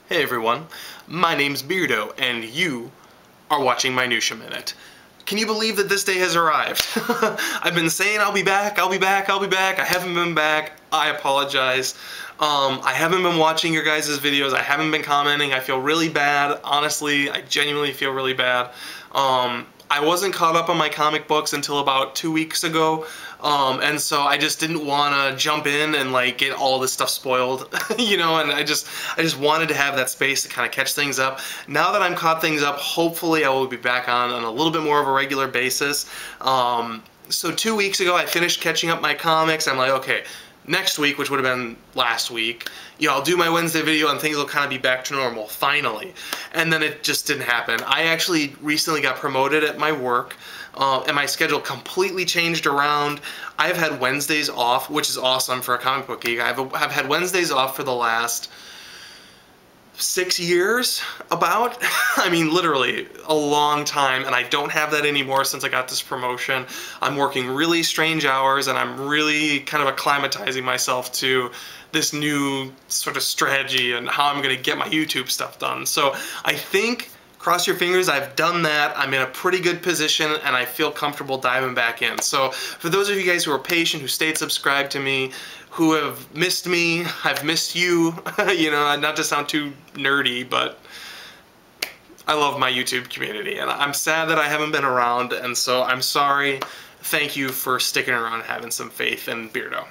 Hey everyone, my name's Beardo, and you are watching Minutia Minute. Can you believe that this day has arrived? I've been saying I'll be back, I'll be back, I'll be back. I haven't been back. I apologize. I haven't been watching your guys' videos. I haven't been commenting. I feel really bad. Honestly, I genuinely feel really bad. I wasn't caught up on my comic books until about 2 weeks ago, and so I just didn't want to jump in and like get all this stuff spoiled, you know, and I just wanted to have that space to kind of catch things up. Now that I'm caught things up, hopefully I will be back on a little bit more of a regular basis. So 2 weeks ago I finished catching up my comics. I'm like, okay, next week, which would have been last week, you know, I'll do my Wednesday video and things will kind of be back to normal, finally. And then it just didn't happen. I actually recently got promoted at my work, and my schedule completely changed around. I've had Wednesdays off, which is awesome for a comic book geek. I've had Wednesdays off for the last 6 years, about. I mean, literally a long time, and I don't have that anymore since I got this promotion. I'm working really strange hours, and I'm really kind of acclimatizing myself to this new sort of strategy and how I'm gonna get my YouTube stuff done. So I think, cross your fingers, I've done that. I'm in a pretty good position, and I feel comfortable diving back in. So for those of you guys who are patient, who stayed subscribed to me, who have missed me, I've missed you, you know, not to sound too nerdy, but I love my YouTube community, and I'm sad that I haven't been around, and so I'm sorry. Thank you for sticking around and having some faith in Beardo.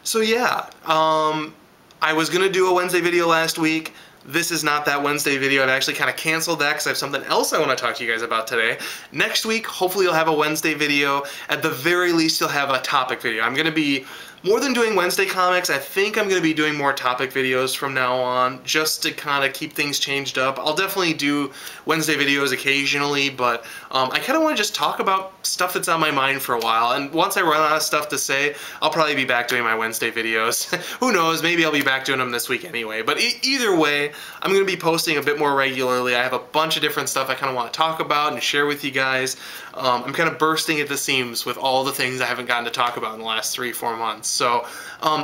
So yeah, I was gonna do a Wednesday video last week. This is not that Wednesday video. I've actually kind of canceled that because I have something else I want to talk to you guys about today. Next week, hopefully you'll have a Wednesday video. At the very least, you'll have a topic video. I'm going to be, more than doing Wednesday comics, I think I'm going to be doing more topic videos from now on, just to kind of keep things changed up. I'll definitely do Wednesday videos occasionally, but I kind of want to just talk about stuff that's on my mind for a while, and once I run out of stuff to say, I'll probably be back doing my Wednesday videos. Who knows, maybe I'll be back doing them this week anyway, but either way, I'm going to be posting a bit more regularly. I have a bunch of different stuff I kind of want to talk about and share with you guys. I'm kind of bursting at the seams with all the things I haven't gotten to talk about in the last 3-4 months. So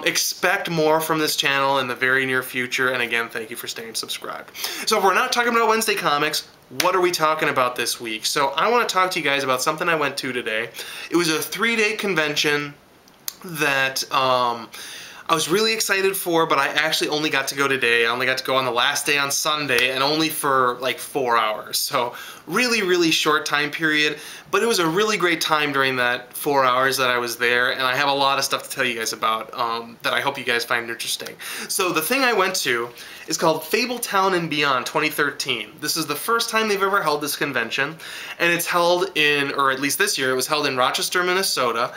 expect more from this channel in the very near future, and again, thank you for staying subscribed. So if we're not talking about Wednesday comics, what are we talking about this week? So I want to talk to you guys about something I went to today. It was a 3-day convention that I was really excited for, but I actually only got to go today. I only got to go on the last day on Sunday, and only for like 4 hours. So really, really short time period, but it was a really great time during that 4 hours that I was there, and I have a lot of stuff to tell you guys about that I hope you guys find interesting. So the thing I went to is called Fabletown and Beyond 2013. This is the first time they've ever held this convention, and it's held in, or at least this year, it was held in Rochester, Minnesota.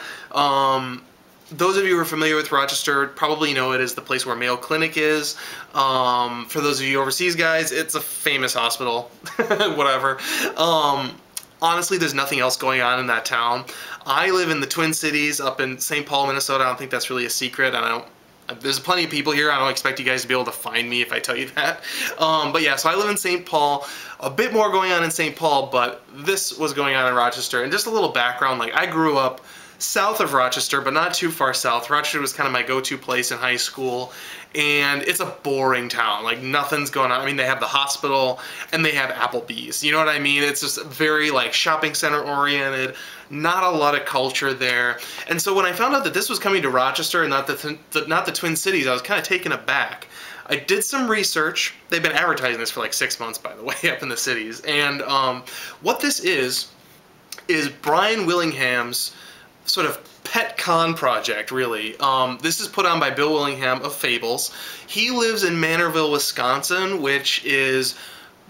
Those of you who are familiar with Rochester probably know it as the place where Mayo Clinic is. For those of you overseas guys, it's a famous hospital, whatever. Honestly, there's nothing else going on in that town. I live in the Twin Cities up in St. Paul, Minnesota. I don't think that's really a secret, and there's plenty of people here. I don't expect you guys to be able to find me if I tell you that. But yeah, so I live in St. Paul. A bit more going on in St. Paul, but this was going on in Rochester. And just a little background, like I grew up south of Rochester, but not too far south. Rochester was kind of my go-to place in high school, and it's a boring town. Like, nothing's going on. I mean, they have the hospital, and they have Applebee's. You know what I mean? It's just very, like, shopping center-oriented, not a lot of culture there. And so when I found out that this was coming to Rochester and not the Twin Cities, I was kind of taken aback. I did some research. They've been advertising this for like 6 months, by the way, up in the cities. And what this is Brian Willingham's sort of pet con project, really. This is put on by Bill Willingham of Fables. He lives in Manorville, Wisconsin, which is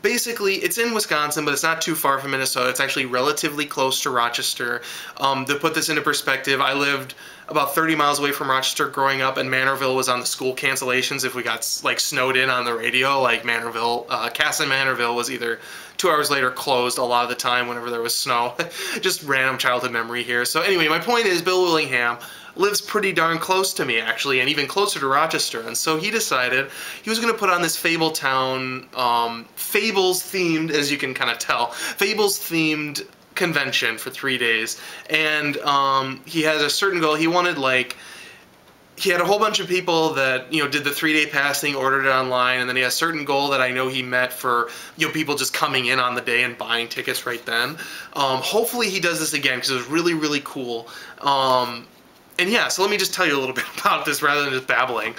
basically, it's in Wisconsin, but it's not too far from Minnesota. It's actually relatively close to Rochester. To put this into perspective, I lived about 30 miles away from Rochester growing up, and Manorville was on the school cancellations if we got like snowed in on the radio. Like Manorville, Casa Manorville was either 2 hours later closed a lot of the time whenever there was snow. Just random childhood memory here. So anyway, my point is Bill Willingham lives pretty darn close to me, actually, and even closer to Rochester. And so he decided he was going to put on this Fabletown, Fables-themed, as you can kind of tell, Fables-themed convention for 3 days. And he has a certain goal. He wanted, like, he had a whole bunch of people that, you know, did the 3-day pass thing, ordered it online, and then he had a certain goal that I know he met for, you know, people just coming in on the day and buying tickets right then. Hopefully he does this again, because it was really, really cool. And yeah, so let me just tell you a little bit about this rather than just babbling.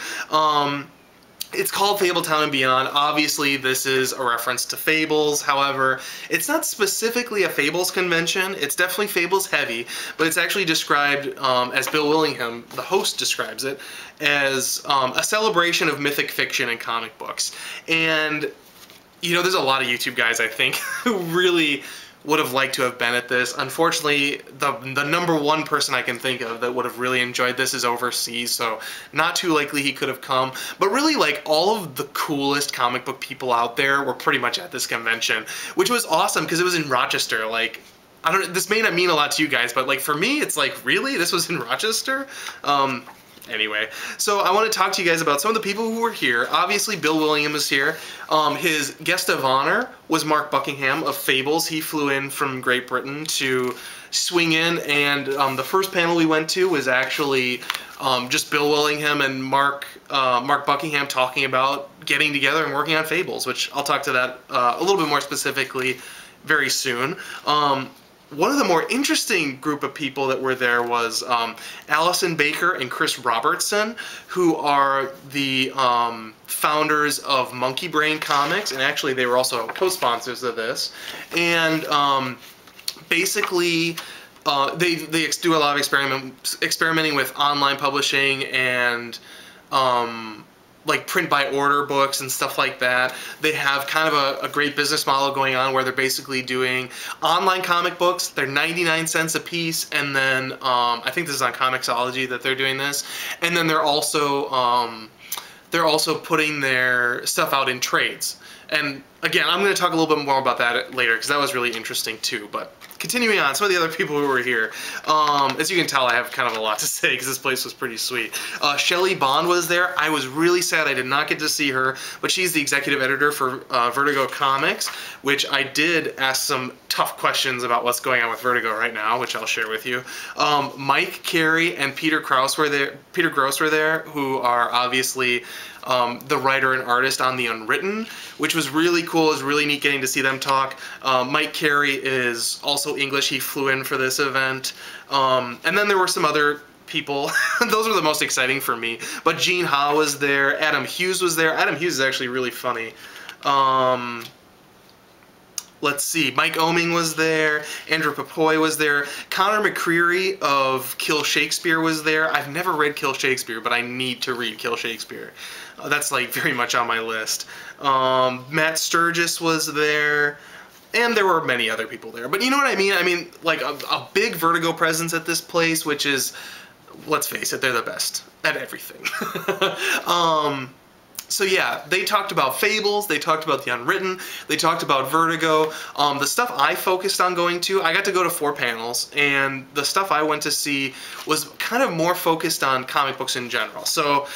It's called Fabletown and Beyond. Obviously, this is a reference to Fables. However, it's not specifically a Fables convention. It's definitely Fables heavy, but it's actually described, as Bill Willingham, the host, describes it, as a celebration of mythic fiction and comic books. And, you know, there's a lot of YouTube guys, I think, who really would have liked to have been at this. Unfortunately, the number one person I can think of that would have really enjoyed this is overseas, so not too likely he could have come. But really, like, all of the coolest comic book people out there were pretty much at this convention, which was awesome because it was in Rochester. Like, I don't, this may not mean a lot to you guys, but like for me, it's like, really? This was in Rochester? Anyway, so I want to talk to you guys about some of the people who were here. Obviously, Bill Willingham was here. His guest of honor was Mark Buckingham of Fables. He flew in from Great Britain to swing in, and the first panel we went to was actually just Bill Willingham and Mark Buckingham talking about getting together and working on Fables, which I'll talk to that a little bit more specifically very soon. One of the more interesting group of people that were there was Allison Baker and Chris Robertson, who are the founders of Monkey Brain Comics, and actually they were also co-sponsors of this. And basically, they do a lot of experimenting with online publishing and like print by order books and stuff like that. They have kind of a great business model going on where they're basically doing online comic books. They're 99 cents a piece, and then I think this is on Comixology that they're doing this. And then they're also putting their stuff out in trades. And again, I'm going to talk a little bit more about that later because that was really interesting too. But continuing on, some of the other people who were here. As you can tell, I have kind of a lot to say because this place was pretty sweet. Shelley Bond was there. I was really sad I did not get to see her, but she's the executive editor for Vertigo Comics, which I did ask some tough questions about what's going on with Vertigo right now, which I'll share with you. Mike Carey and Peter Gross were there, who are obviously the writer and artist on The Unwritten, which was really cool. It was really neat getting to see them talk. Mike Carey is also English. He flew in for this event. And then there were some other people. Those were the most exciting for me. But Gene Ha was there. Adam Hughes was there. Adam Hughes is actually really funny. Let's see, Mike Oeming was there, Andrew Papoy was there, Connor McCreary of Kill Shakespeare was there. I've never read Kill Shakespeare, but I need to read Kill Shakespeare. That's like very much on my list. Matt Sturgis was there, and there were many other people there. But you know what I mean? I mean, like a big Vertigo presence at this place, which is, let's face it, they're the best at everything. So yeah, they talked about Fables, they talked about The Unwritten, they talked about Vertigo. The stuff I focused on going to, I got to go to 4 panels, and the stuff I went to see was kind of more focused on comic books in general. So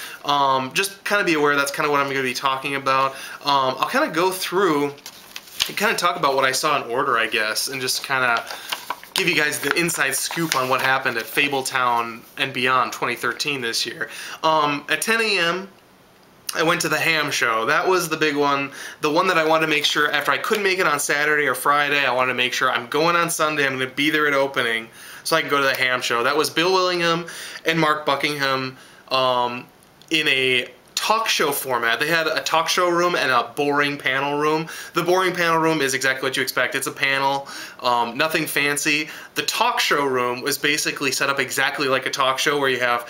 just kind of be aware that's kind of what I'm going to be talking about. I'll kind of go through and kind of talk about what I saw in order, I guess, and just kind of give you guys the inside scoop on what happened at Fabletown and Beyond 2013 this year. At 10 a.m., I went to the Ham Show. That was the big one. The one that I wanted to make sure, after I couldn't make it on Saturday or Friday, I wanted to make sure I'm going on Sunday. I'm going to be there at opening so I can go to the Ham Show. That was Bill Willingham and Mark Buckingham in a talk show format. They had a talk show room and a boring panel room. The boring panel room is exactly what you expect. It's a panel, nothing fancy. The talk show room was basically set up exactly like a talk show where you have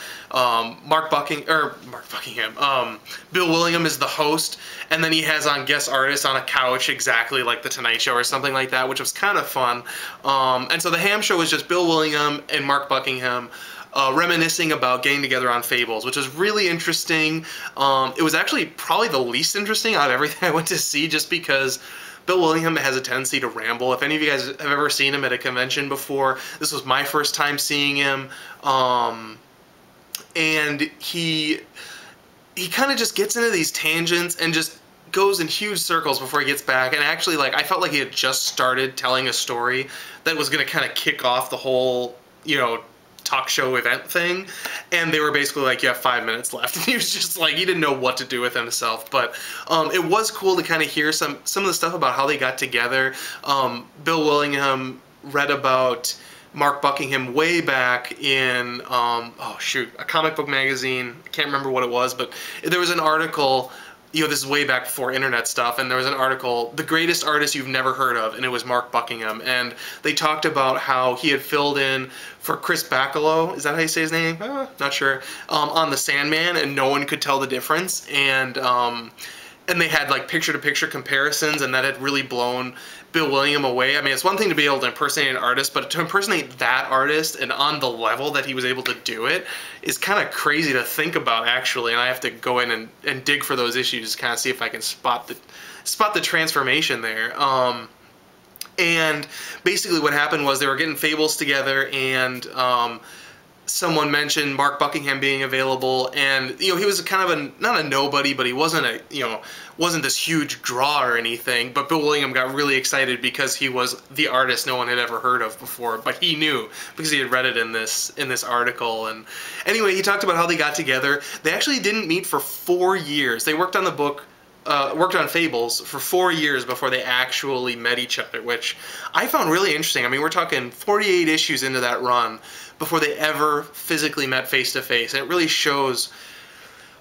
Bill Willingham is the host, and then he has on guest artists on a couch exactly like the Tonight Show or something like that, which was kind of fun. And so the Ham Show was just Bill Willingham and Mark Buckingham reminiscing about getting together on Fables, which was really interesting. It was actually probably the least interesting out of everything I went to see, just because Bill Willingham has a tendency to ramble. If any of you guys have ever seen him at a convention before, this was my first time seeing him. And he kind of just gets into these tangents and just goes in huge circles before he gets back. And actually, like, I felt like he had just started telling a story that was going to kind of kick off the whole, you know, talk show event thing, and they were basically like, you have 5 minutes left. And he was just like, he didn't know what to do with himself. But it was cool to kind of hear some of the stuff about how they got together. Bill Willingham read about Mark Buckingham way back in, oh shoot, a comic book magazine. I can't remember what it was, but there was an article, you know, this is way back before internet stuff, and there was an article, The Greatest Artist You've Never Heard Of, and it was Mark Buckingham. And they talked about how he had filled in for Chris Bacalo, is that how you say his name? Not sure, on The Sandman, and no one could tell the difference. And they had like picture-to-picture comparisons, and that had really blown Bill Willingham away. I mean, it's one thing to be able to impersonate an artist, but to impersonate that artist and on the level that he was able to do it is kind of crazy to think about, actually. And I have to go in and dig for those issues to kind of see if I can spot the transformation there. And basically what happened was they were getting Fables together, and someone mentioned Mark Buckingham being available, and you know, he was kind of not a nobody, but he wasn't wasn't this huge draw or anything. But Bill Willingham got really excited because he was the artist no one had ever heard of before, but he knew because he had read it in this article. And anyway, he talked about how they got together. They actually didn't meet for 4 years. They worked on the book, worked on Fables for 4 years before they actually met each other, which I found really interesting. I mean, we're talking 48 issues into that run before they ever physically met face to face. And it really shows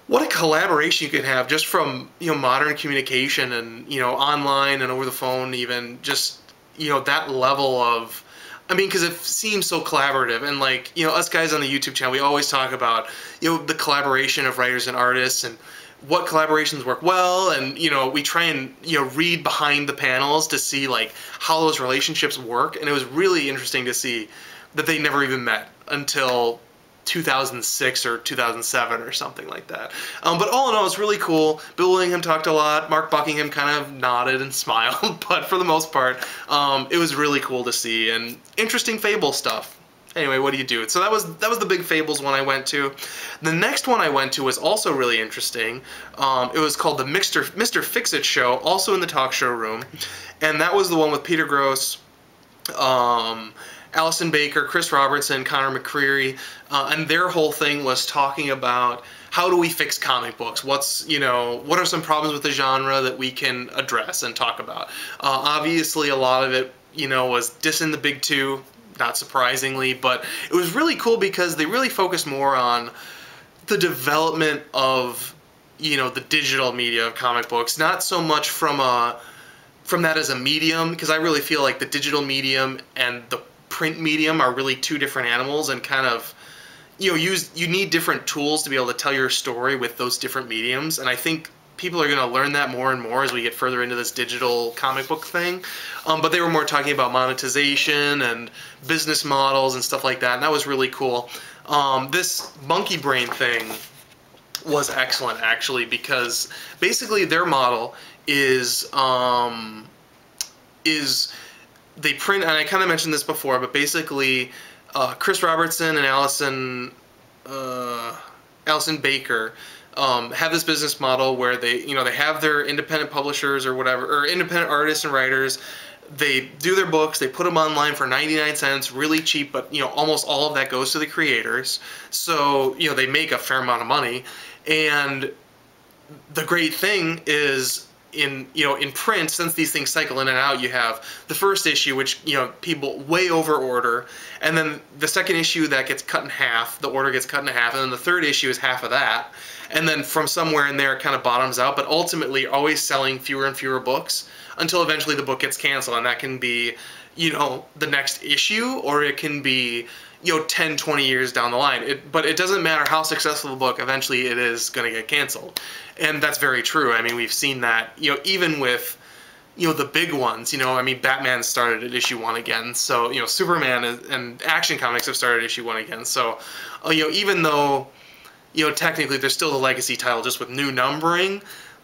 what a collaboration you can have just from, you know, modern communication and, you know, online and over the phone, even just, you know, that level of, I mean, because it seems so collaborative. And like, you know, us guys on the YouTube channel, we always talk about, you know, the collaboration of writers and artists and what collaborations work well, and you know, we try and, you know, read behind the panels to see like how those relationships work. And it was really interesting to see that they never even met until 2006 or 2007 or something like that. But all in all, it's really cool. Bill Willingham talked a lot. Mark Buckingham kind of nodded and smiled, but for the most part, it was really cool to see, and interesting Fable stuff. Anyway, what do you do? So that was the big Fables one I went to. The next one I went to was also really interesting. It was called the Mr. Fix-It Show, also in the talk show room, and that was the one with Peter Gross, Allison Baker, Chris Robertson, Connor McCreary, and their whole thing was talking about how do we fix comic books? What's, you know, what are some problems with the genre that we can address and talk about? Obviously, a lot of it, you know, was dissing the big two, not surprisingly, but it was really cool because they really focused more on the development of, you know, the digital media of comic books, not so much from that as a medium, because I really feel like the digital medium and the print medium are really two different animals, and kind of, you know, you need different tools to be able to tell your story with those different mediums. And I think people are going to learn that more and more as we get further into this digital comic book thing. But they were more talking about monetization and business models and stuff like that, and that was really cool. This monkey brain thing was excellent, actually, because basically their model is they print, and I kind of mentioned this before, but basically Chris Robertson and Allison Baker have this business model where they, you know, they have their independent publishers or whatever, or independent artists and writers. They do their books, they put them online for 99 cents, really cheap, but, you know, almost all of that goes to the creators. So, you know, they make a fair amount of money. And the great thing is, in print, since these things cycle in and out, you have the first issue, which, you know, people way over order, and then the second issue that gets cut in half, the order gets cut in half, and then the third issue is half of that, and then from somewhere in there it kind of bottoms out, but ultimately always selling fewer and fewer books until eventually the book gets canceled. And that can be, you know, the next issue, or it can be, you know, 10, 20 years down the line. But it doesn't matter how successful the book, eventually it is going to get canceled. And that's very true. I mean, we've seen that, you know, even with, you know, the big ones. You know, I mean, Batman started at issue 1 again. So, you know, Superman and Action Comics have started at issue 1 again. So, you know, even though, you know, technically there's still the legacy title just with new numbering,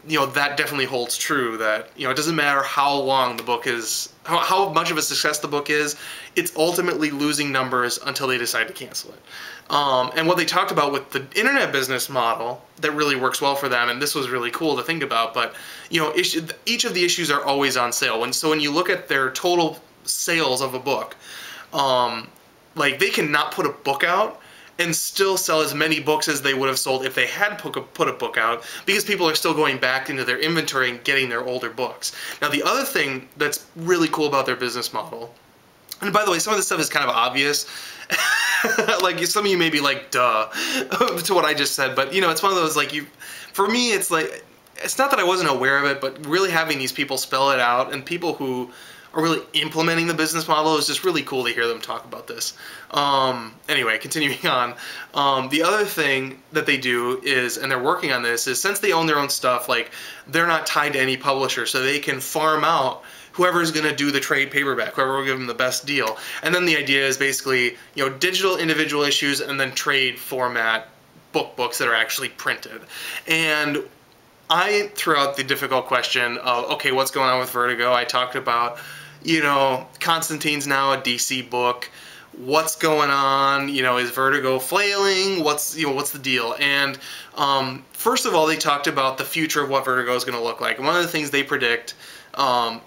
you know, that definitely holds true, that, you know, it doesn't matter how long the book is, how much of a success the book is, it's ultimately losing numbers until they decide to cancel it. And what they talked about with the internet business model that really works well for them, and this was really cool to think about, but, you know, each of the issues are always on sale. So when you look at their total sales of a book, like, they cannot put a book out and still sell as many books as they would have sold if they had put a book out, because people are still going back into their inventory and getting their older books. Now, the other thing that's really cool about their business model, and by the way, some of this stuff is kind of obvious, like, some of you may be like, duh, to what I just said, but, you know, it's one of those, like, for me, it's like, it's not that I wasn't aware of it, but really having these people spell it out, and people who are really implementing the business model, is just really cool to hear them talk about this. Anyway, continuing on. The other thing that they do is, and they're working on this, is since they own their own stuff, like, they're not tied to any publisher, so they can farm out whoever's going to do the trade paperback, whoever will give them the best deal. And then the idea is basically, you know, digital individual issues and then trade format books that are actually printed. And I threw out the difficult question of, okay, what's going on with Vertigo? I talked about, you know, Constantine's now a DC book. What's going on? You know, is Vertigo flailing? What's the deal? And first of all, they talked about the future of what Vertigo is going to look like. And one of the things they predict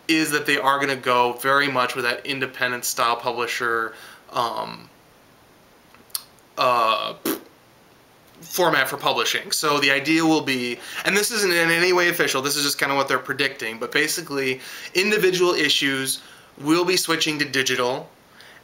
is that they are going to go very much with that independent style publisher format for publishing. So the idea will be, and this isn't in any way official, this is just kind of what they're predicting, but basically individual issues will be switching to digital,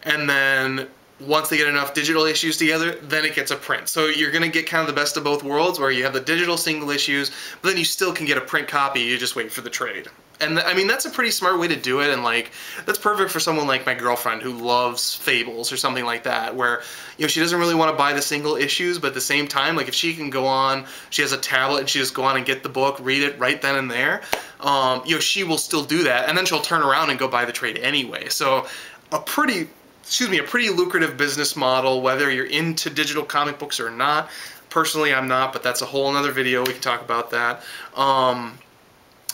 and then once they get enough digital issues together, then it gets a print. So you're going to get kind of the best of both worlds, where you have the digital single issues, but then you still can get a print copy, you just wait for the trade. And I mean, that's a pretty smart way to do it, and like, that's perfect for someone like my girlfriend who loves Fables or something like that, where, you know, she doesn't really want to buy the single issues, but at the same time, like, if she can go on, she has a tablet and she just go on and get the book, read it right then and there, you know, she will still do that, and then she'll turn around and go buy the trade anyway. So a pretty lucrative business model, whether you're into digital comic books or not. Personally, I'm not, but that's a whole another video. We can talk about that.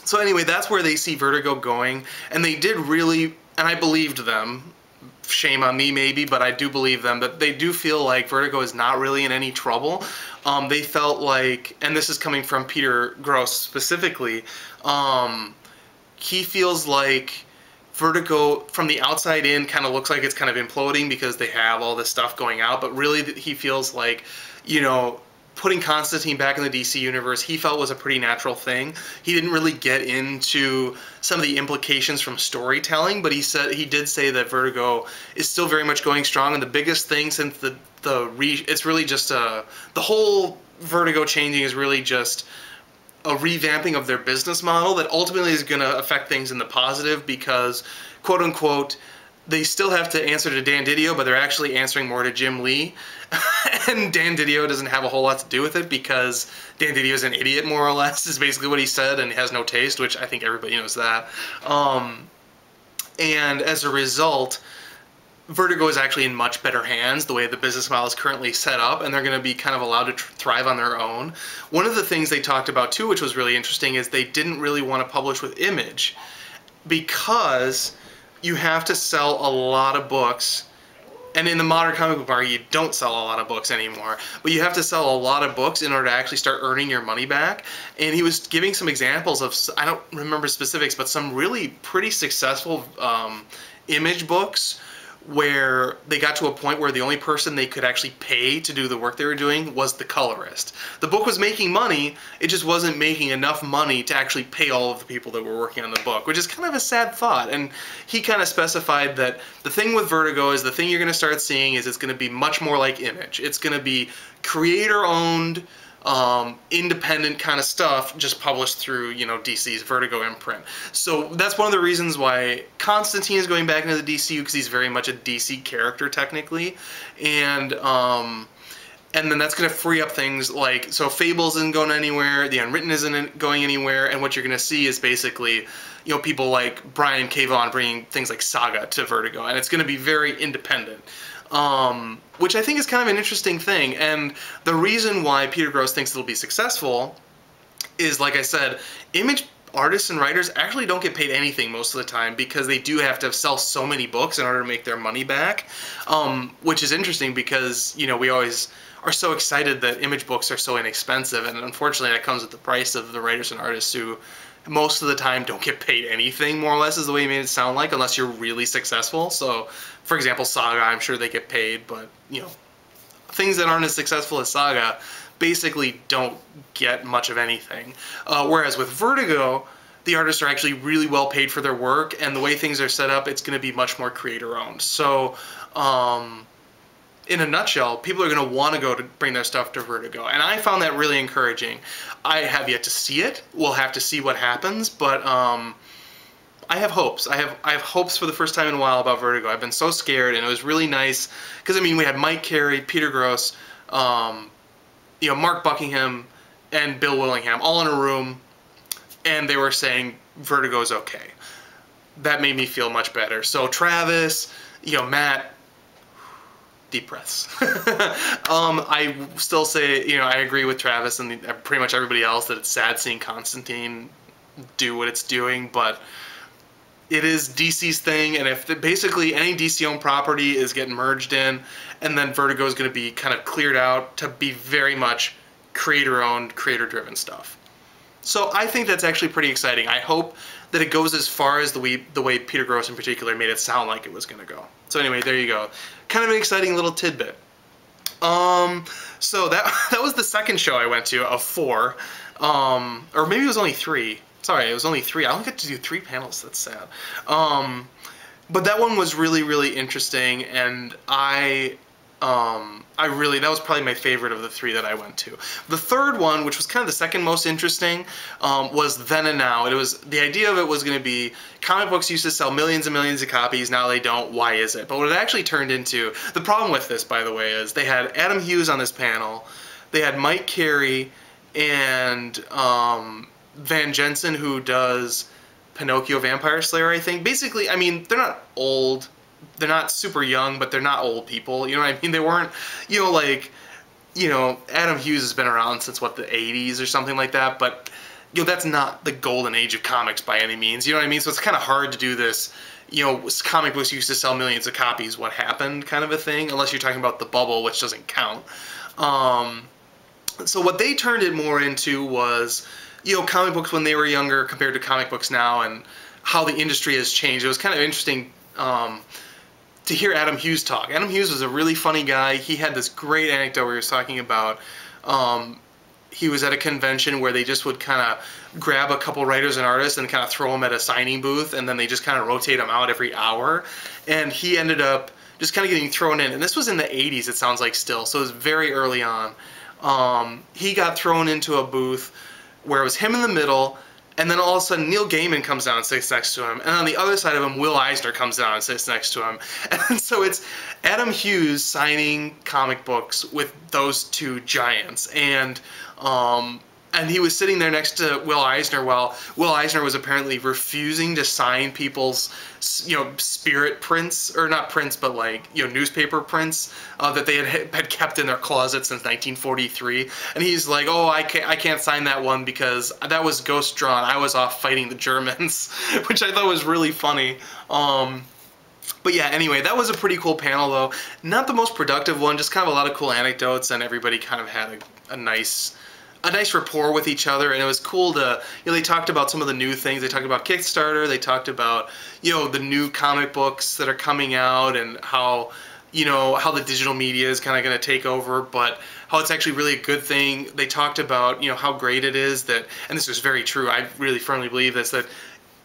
So anyway, that's where they see Vertigo going, and they did really, and I believed them. Shame on me maybe, but I do believe them, that they do feel like Vertigo is not really in any trouble. They felt like, and this is coming from Peter Gross specifically, he feels like Vertigo from the outside in kind of looks like it's kind of imploding because they have all this stuff going out, but really he feels like, you know, putting Constantine back in the DC universe, he felt was a pretty natural thing. He didn't really get into some of the implications from storytelling, but he did say that Vertigo is still very much going strong, and the biggest thing since it's really just the whole Vertigo changing is really just a revamping of their business model that ultimately is going to affect things in the positive, because, quote unquote, they still have to answer to Dan Didio, but they're actually answering more to Jim Lee. And Dan Didio doesn't have a whole lot to do with it, because Dan Didio is an idiot, more or less, is basically what he said, and has no taste, which I think everybody knows that. And as a result, Vertigo is actually in much better hands the way the business model is currently set up, and they're going to be kind of allowed to thrive on their own. One of the things they talked about too, which was really interesting, is they didn't really want to publish with Image, because you have to sell a lot of books, and in the modern comic book market you don't sell a lot of books anymore, but you have to sell a lot of books in order to actually start earning your money back. And he was giving some examples of, I don't remember specifics, but some really pretty successful Image books where they got to a point where the only person they could actually pay to do the work they were doing was the colorist. The book was making money, it just wasn't making enough money to actually pay all of the people that were working on the book, which is kind of a sad thought. And he kind of specified that the thing with Vertigo is the thing you're going to start seeing is it's going to be much more like Image. It's going to be creator-owned, independent kind of stuff, just published through, you know, DC's Vertigo imprint. So that's one of the reasons why Constantine is going back into the DCU, because he's very much a DC character technically, and then that's going to free up things like, so Fables isn't going anywhere, The Unwritten isn't going anywhere, and what you're going to see is basically, you know, people like Brian K. Vaughan bringing things like Saga to Vertigo, and it's going to be very independent. Which I think is kind of an interesting thing, and the reason why Peter Gross thinks it'll be successful is, like I said, Image artists and writers actually don't get paid anything most of the time, because they do have to sell so many books in order to make their money back, which is interesting because, you know, we always are so excited that Image books are so inexpensive, and unfortunately that comes at the price of the writers and artists who most of the time don't get paid anything, more or less, is the way he made it sound like, unless you're really successful. So, for example, Saga, I'm sure they get paid, but, you know, things that aren't as successful as Saga basically don't get much of anything. Whereas with Vertigo, the artists are actually really well paid for their work, and the way things are set up, it's going to be much more creator-owned. So, in a nutshell, people are going to want to go to bring their stuff to Vertigo, and I found that really encouraging. I have yet to see it. We'll have to see what happens, but I have hopes. I have hopes for the first time in a while about Vertigo. I've been so scared, and it was really nice because I mean we had Mike Carey, Peter Gross, you know, Mark Buckingham, and Bill Willingham all in a room, and they were saying Vertigo's okay. That made me feel much better. So Travis, you know, Matt. Deep breaths. I still say, you know, I agree with Travis and pretty much everybody else that it's sad seeing Constantine do what it's doing, but it is DC's thing, and if basically any DC-owned property is getting merged in, and then Vertigo is going to be kind of cleared out to be very much creator-owned, creator-driven stuff. So I think that's actually pretty exciting. I hope that it goes as far as the way Peter Gross in particular made it sound like it was going to go. So anyway, there you go. Kind of an exciting little tidbit. So that was the second show I went to of 4. Or maybe it was only 3. Sorry, it was only 3. I only got to do 3 panels. That's sad. But that one was really, really interesting, and that was probably my favorite of the 3 that I went to. The third one, which was kind of the second most interesting, was Then and Now. The idea of it was going to be comic books used to sell millions and millions of copies, now they don't, why is it? But what it actually turned into, the problem with this, by the way, is they had Adam Hughes on this panel, they had Mike Carey, and Van Jensen, who does Pinocchio Vampire Slayer, I think. Basically, I mean, they're not old, they're not super young, but they're not old people, you know what I mean? They weren't, you know, like, you know, Adam Hughes has been around since, what, the 80s or something like that, but, you know, that's not the golden age of comics by any means, you know what I mean? So it's kind of hard to do this, you know, comic books used to sell millions of copies, what happened kind of a thing, unless you're talking about the bubble, which doesn't count. So what they turned it more into was, you know, comic books when they were younger compared to comic books now, and how the industry has changed. It was kind of interesting to hear Adam Hughes talk. Adam Hughes was a really funny guy. He had this great anecdote where he was talking about he was at a convention where they just would kind of grab a couple writers and artists and kind of throw them at a signing booth, and then they just kind of rotate them out every hour. And he ended up just kind of getting thrown in. And this was in the 80s, it sounds like still, so it was very early on. He got thrown into a booth where it was him in the middle, and then all of a sudden Neil Gaiman comes down and sits next to him, and on the other side of him, Will Eisner comes down and sits next to him. And so it's Adam Hughes signing comic books with those two giants, and he was sitting there next to Will Eisner while Will Eisner was apparently refusing to sign people's, you know, spirit prints, or not prints, but like, you know, newspaper prints that they had kept in their closet since 1943. And he's like, oh, I can't sign that one because that was ghost drawn. I was off fighting the Germans, which I thought was really funny. But yeah, anyway, that was a pretty cool panel though. Not the most productive one, just kind of a lot of cool anecdotes, and everybody kind of had a nice rapport with each other, and it was cool to, you know, they talked about some of the new things. They talked about Kickstarter, they talked about, you know, the new comic books that are coming out, and how, you know, how the digital media is kind of going to take over, but how it's actually really a good thing. They talked about, you know, how great it is that, and this is very true, I really firmly believe this, that,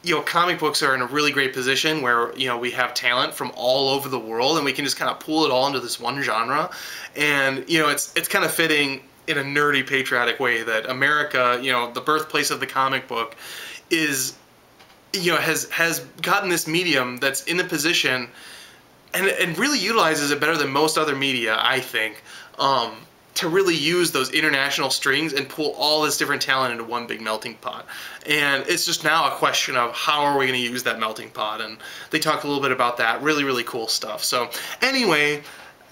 you know, comic books are in a really great position where, you know, we have talent from all over the world, and we can just kind of pool it all into this one genre. And, you know, it's kind of fitting in a nerdy, patriotic way that America, you know, the birthplace of the comic book, is, you know, has gotten this medium that's in a position and really utilizes it better than most other media, I think, to really use those international strings and pull all this different talent into one big melting pot. And it's just now a question of how are we going to use that melting pot, and they talk a little bit about that. Really, really cool stuff. So anyway,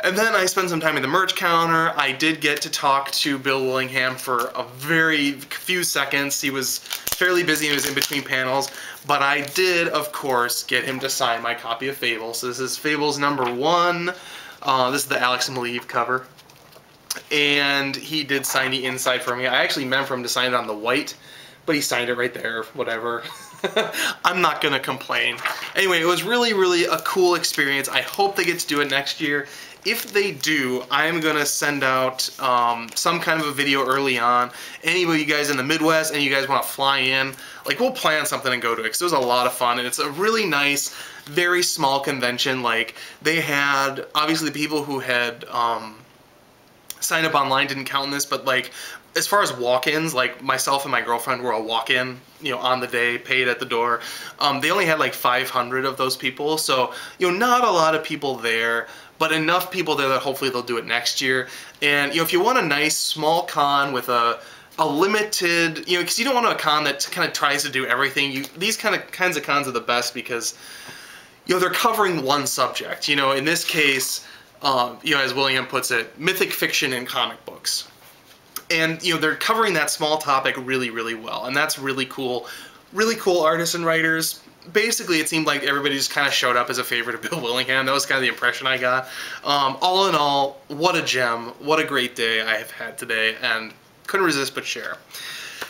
and then I spent some time at the merch counter. I did get to talk to Bill Willingham for a very few seconds. He was fairly busy, he was in between panels, but I did, of course, get him to sign my copy of Fable. So this is Fable's #1. This is the Alex Maleev cover. And he did sign the inside for me. I actually meant for him to sign it on the white, but he signed it right there, whatever. I'm not gonna complain. Anyway, it was really, really a cool experience. I hope they get to do it next year. If they do, I'm gonna send out some kind of a video early on. Any of you guys in the Midwest and you guys want to fly in, like, we'll plan something and go to it, because it was a lot of fun, and it's a really nice, very small convention. Like, they had, obviously the people who had signed up online didn't count in this, but like, as far as walk-ins, like myself and my girlfriend were a walk-in, you know, on the day, paid at the door. They only had like 500 of those people, so, you know, not a lot of people there, but enough people there that hopefully they'll do it next year. And, you know, if you want a nice small con with a limited, you know, because you don't want a con that kind of tries to do everything. These kinds of cons are the best because, you know, they're covering one subject. You know, in this case, you know, as William puts it, mythic fiction and comic books. And, you know, they're covering that small topic really, really well, and that's really cool. Really cool artists and writers. Basically, it seemed like everybody just kind of showed up as a favorite of Bill Willingham. That was kind of the impression I got. All in all, what a gem. What a great day I have had today, and couldn't resist but share.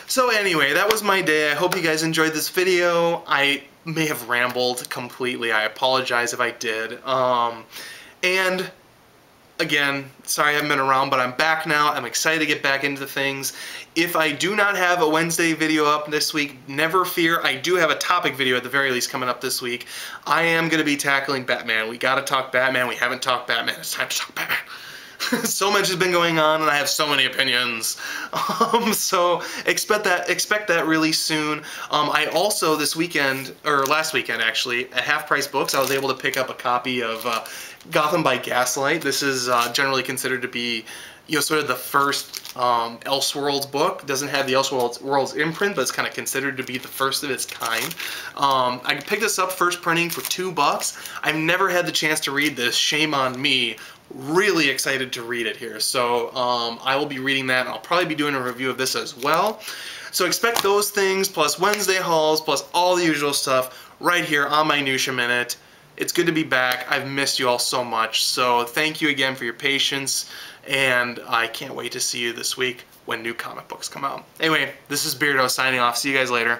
So anyway, that was my day. I hope you guys enjoyed this video. I may have rambled completely. I apologize if I did. And again, sorry I haven't been around, but I'm back now. I'm excited to get back into things. If I do not have a Wednesday video up this week, never fear. I do have a topic video at the very least coming up this week. I am going to be tackling Batman. We got to talk Batman. We haven't talked Batman. It's time to talk Batman. So much has been going on, and I have so many opinions. So expect that really soon. I also this weekend, or last weekend actually, at Half Price Books, I was able to pick up a copy of Gotham by Gaslight. This is generally considered to be, you know, sort of the first Elseworlds book. It doesn't have the Elseworlds imprint, but it's kind of considered to be the first of its kind. I picked this up first printing for $2. I've never had the chance to read this. Shame on me. Really excited to read it here. So I will be reading that, and I'll probably be doing a review of this as well. So expect those things, plus Wednesday hauls, plus all the usual stuff right here on Minutia Minute. It's good to be back. I've missed you all so much. So thank you again for your patience, and I can't wait to see you this week when new comic books come out. Anyway, this is Beardo signing off. See you guys later.